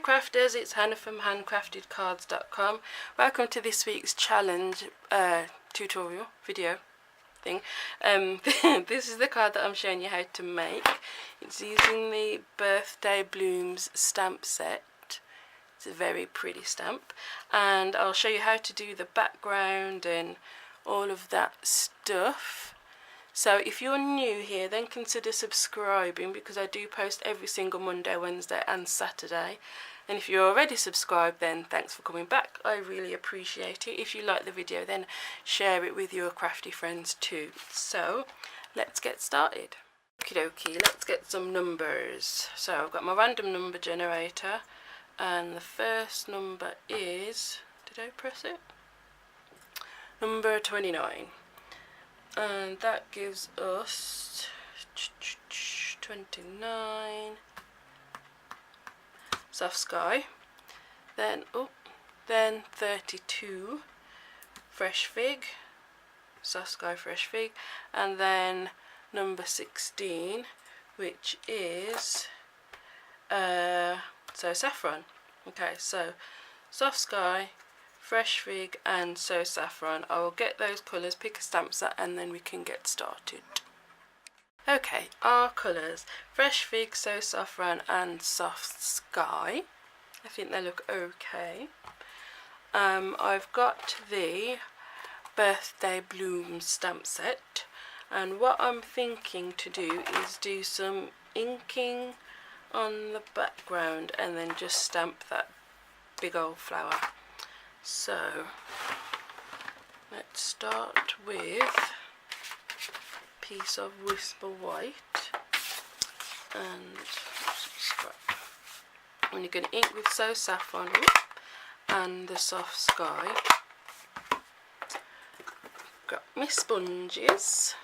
Crafters, it's Hannah from HanCraftedCards.com. Welcome to this week's challenge tutorial video thing. This is the card that I'm showing you how to make. It's using the Birthday Blooms stamp set. It's a very pretty stamp, and I'll show you how to do the background and all of that stuff. So if you're new here, then consider subscribing, because I do post every single Monday, Wednesday and Saturday. And if you're already subscribed, then thanks for coming back. I really appreciate it. If you like the video, then share it with your crafty friends too. So let's get started. Okie dokie, let's get some numbers. So I've got my random number generator, and the first number is, did I press it? Number 29. And that gives us 29. Soft sky, then 32 fresh fig, soft sky fresh fig, and then number 16, which is so saffron. Okay, so soft sky, fresh fig, and so saffron. I will get those colours, pick a stamp set, and then we can get started. Okay, our colours: fresh fig, so saffron, and soft sky. I think they look okay. I've got the Birthday Bloom stamp set, and what I'm thinking to do is do some inking on the background and then just stamp that big old flower. So let's start with piece of Whisper White and scrap. And you're going to ink with So Saffron and the Soft Sky. Got my sponges.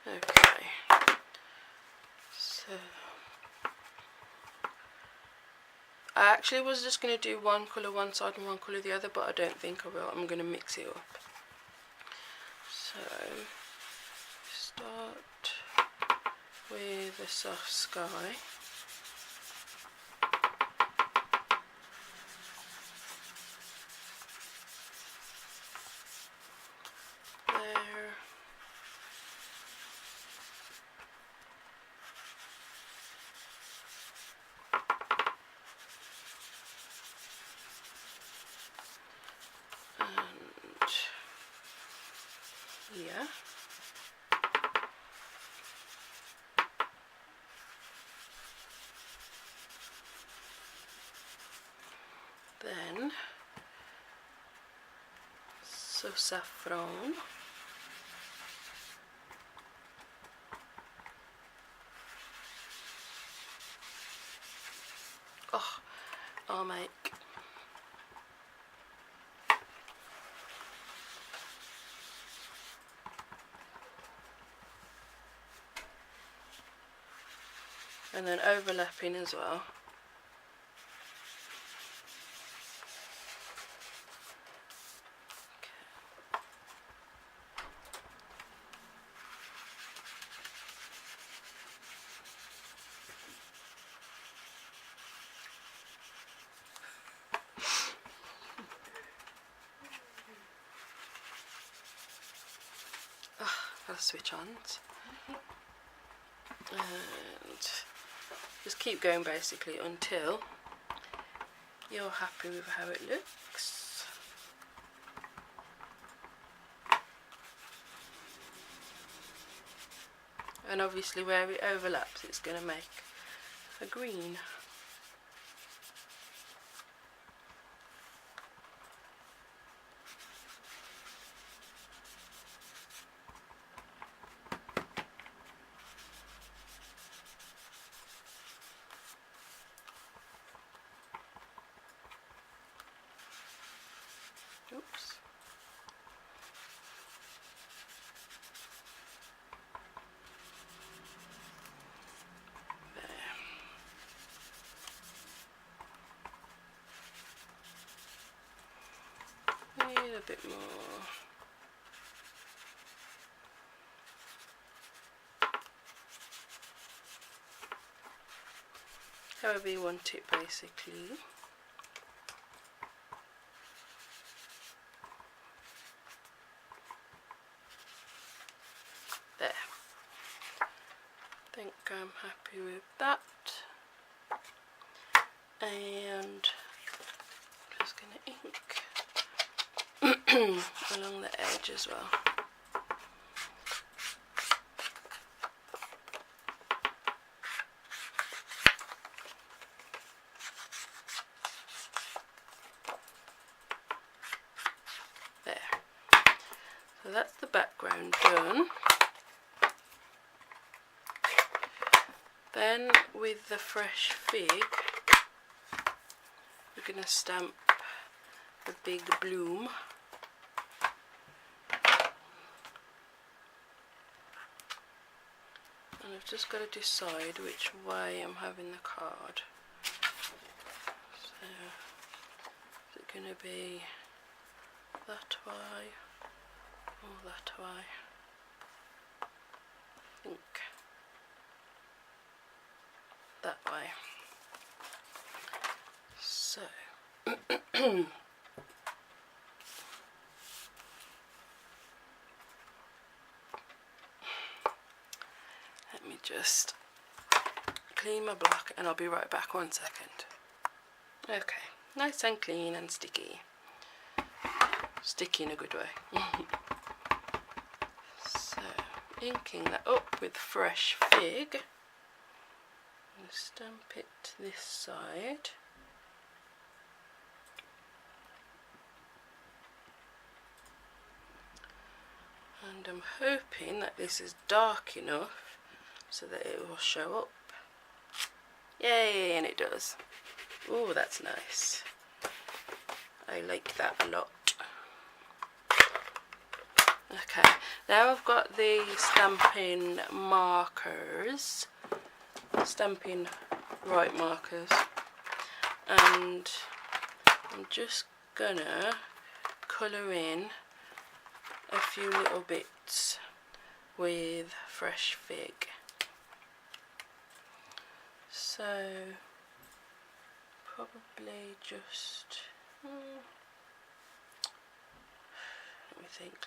Okay, so I actually was just going to do one colour one side and one colour the other, but I don't think I will. I'm going to mix it up. So start with the Soft Sky. There. Yeah. Then So Saffron. Oh, I'll make and then overlapping as well. I'll switch on and just keep going basically until you're happy with how it looks. And obviously where it overlaps, it's going to make a green. Oops. There. Need a bit more. however you want it basically. There. I think I'm happy with that. And I'm just going to ink along the edge as well. There. So that's the background done. Then with the fresh fig, we're going to stamp the big bloom. And I've just got to decide which way I'm having the card. So, is it going to be that way or that way? I think that way. So let me just clean my block and I'll be right back, 1 second. Okay, nice and clean and sticky. Sticky in a good way. So, inking that up with fresh fig. And stamp it this side. And I'm hoping that this is dark enough so that it will show up. Yay, and it does. Oh, that's nice. I like that a lot. Okay, now I've got the stamping markers, stamping right markers, and I'm just gonna colour in a few little bits with fresh fig. So probably just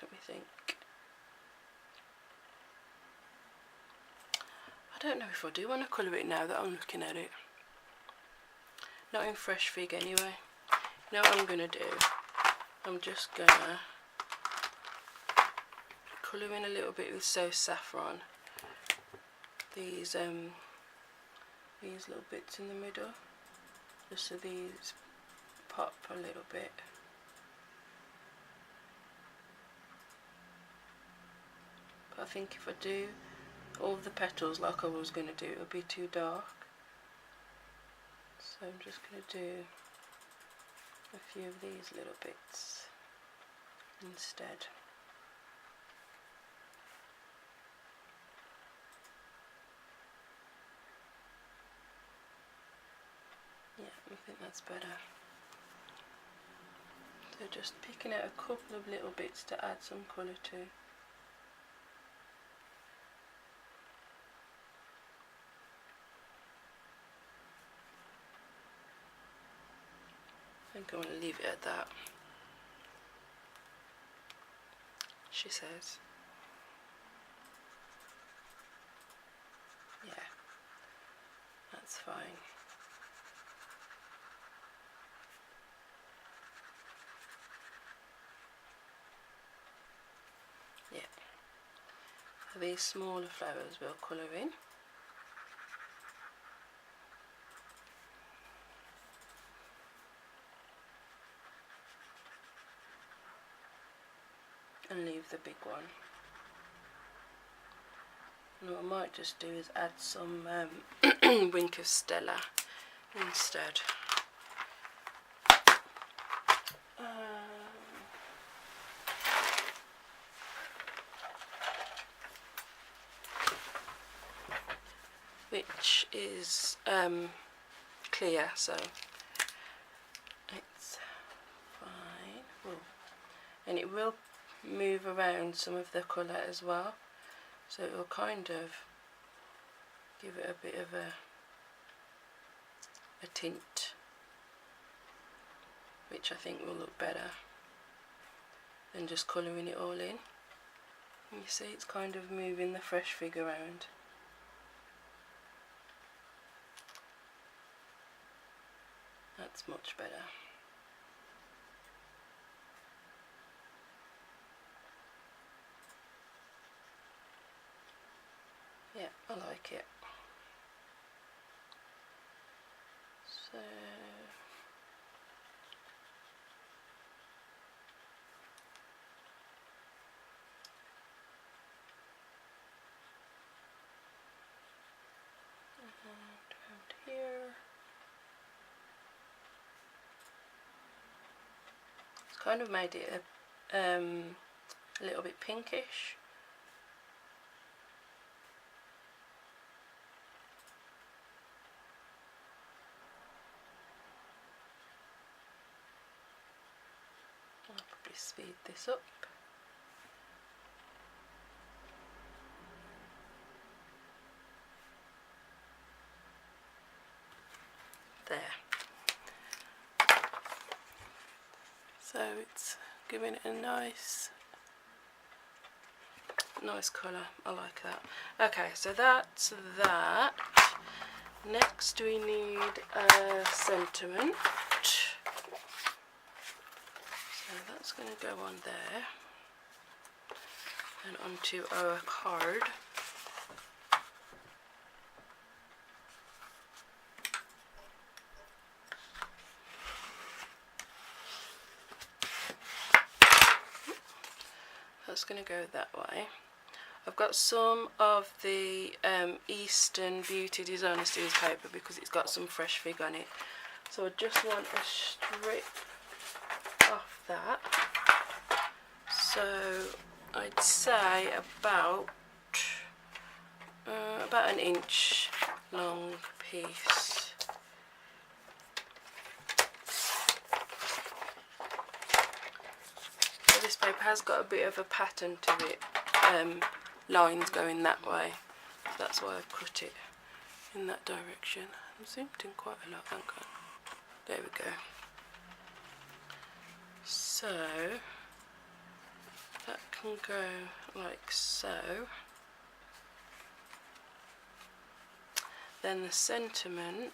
let me think. I don't know if I do want to colour it now that I'm looking at it. Not in fresh fig anyway. You know what I'm going to do? I'm just going to colour in a little bit with So Saffron. These little bits in the middle. Just so these pop a little bit. But I think if I do all the petals like I was going to do, it would be too dark. So I'm just going to do a few of these little bits instead. Yeah, I think that's better. So just picking out a couple of little bits to add some colour to. I think I want to leave it at that, she says. Yeah, that's fine. Yeah. So these smaller flowers we'll colour in. And leave the big one. And what I might just do is add some Wink of Stella instead. Which is clear, so it's fine. Ooh. And it will move around some of the colour as well, so it will kind of give it a bit of a a tint, which I think will look better than just colouring it all in. You see it's kind of moving the fresh fig around. That's much better. Yeah, I like it. So around here. It's kind of made it a little bit pinkish. I'll probably speed this up. There. So it's giving it a nice colour. I like that. Okay, so that's that. Next we need a sentiment. So that's going to go on there and onto our card. That's going to go that way. I've got some of the Eastern Beauty Designer Series paper because it's got some fresh fig on it. So I just want a strip off that. So I'd say about an inch long piece. So this paper has got a bit of a pattern to it. Lines going that way, so that's why I've cut it in that direction. I'm zoomed in quite a lot, hang on. There we go. So that can go like so. Then the sentiment,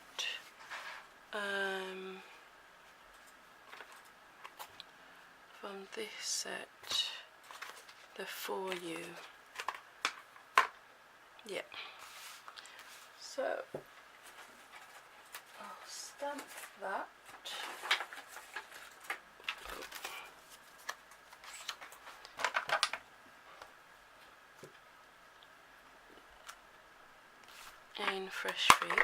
from this set, the For You. Yeah. So I'll stamp that. In fresh fig.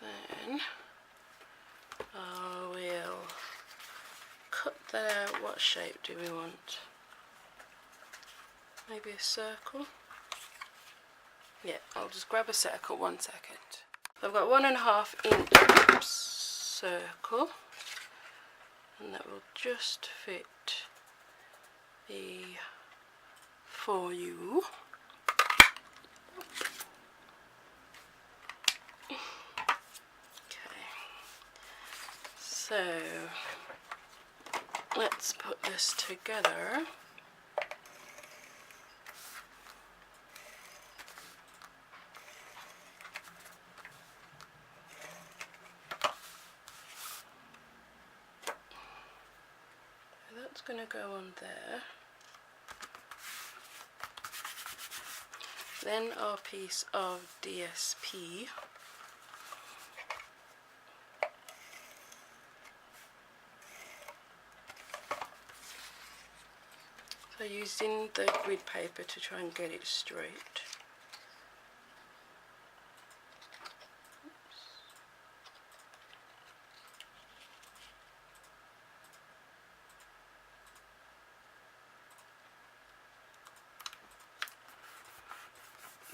Then I will cut that out. What shape do we want? Maybe a circle? Yeah, I'll just grab a circle, 1 second. I've got 1.5 inch circle, and that will just fit the For You. Okay, so let's put this together. That's going to go on there. Then our piece of DSP. So using the grid paper to try and get it straight.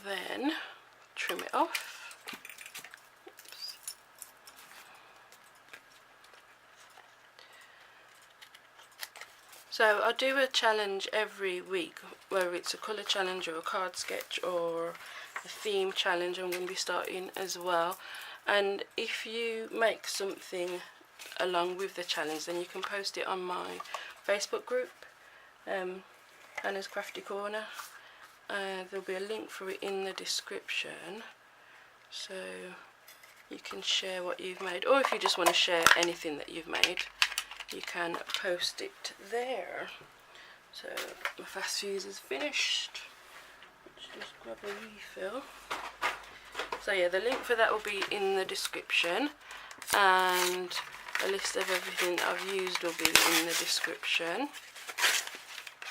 Then trim it off. So I'll do a challenge every week, whether it's a colour challenge or a card sketch or a theme challenge. I'm going to be starting as well. And if you make something along with the challenge, then you can post it on my Facebook group, Hannah's Crafty Corner. There'll be a link for it in the description, so you can share what you've made, or if you just want to share anything that you've made, you can post it there. So my fast fuse is finished. Let's just grab a refill. So yeah, the link for that will be in the description, and a list of everything I've used will be in the description,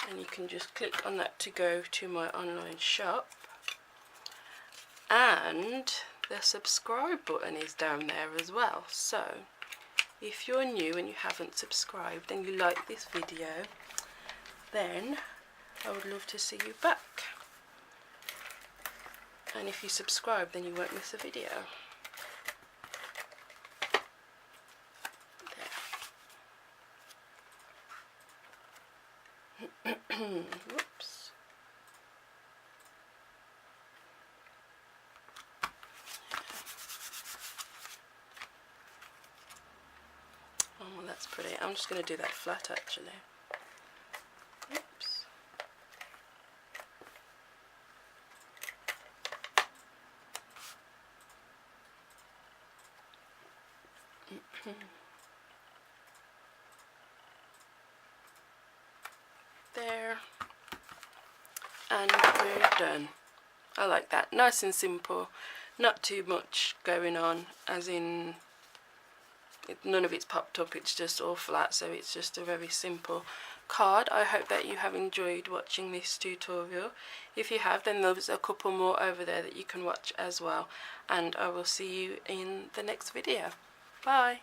and you can just click on that to go to my online shop. And the subscribe button is down there as well, so if you're new and you haven't subscribed and you like this video, then I would love to see you back. And if you subscribe, then you won't miss a video. There. Whoops. Oh, well, that's pretty. I'm just going to do that flat, actually. Oops. There. And we're done. I like that. Nice and simple. Not too much going on, as in none of it's popped up, it's just all flat, so it's just a very simple card. I hope that you have enjoyed watching this tutorial. If you have, then there's a couple more over there that you can watch as well, and I will see you in the next video. Bye.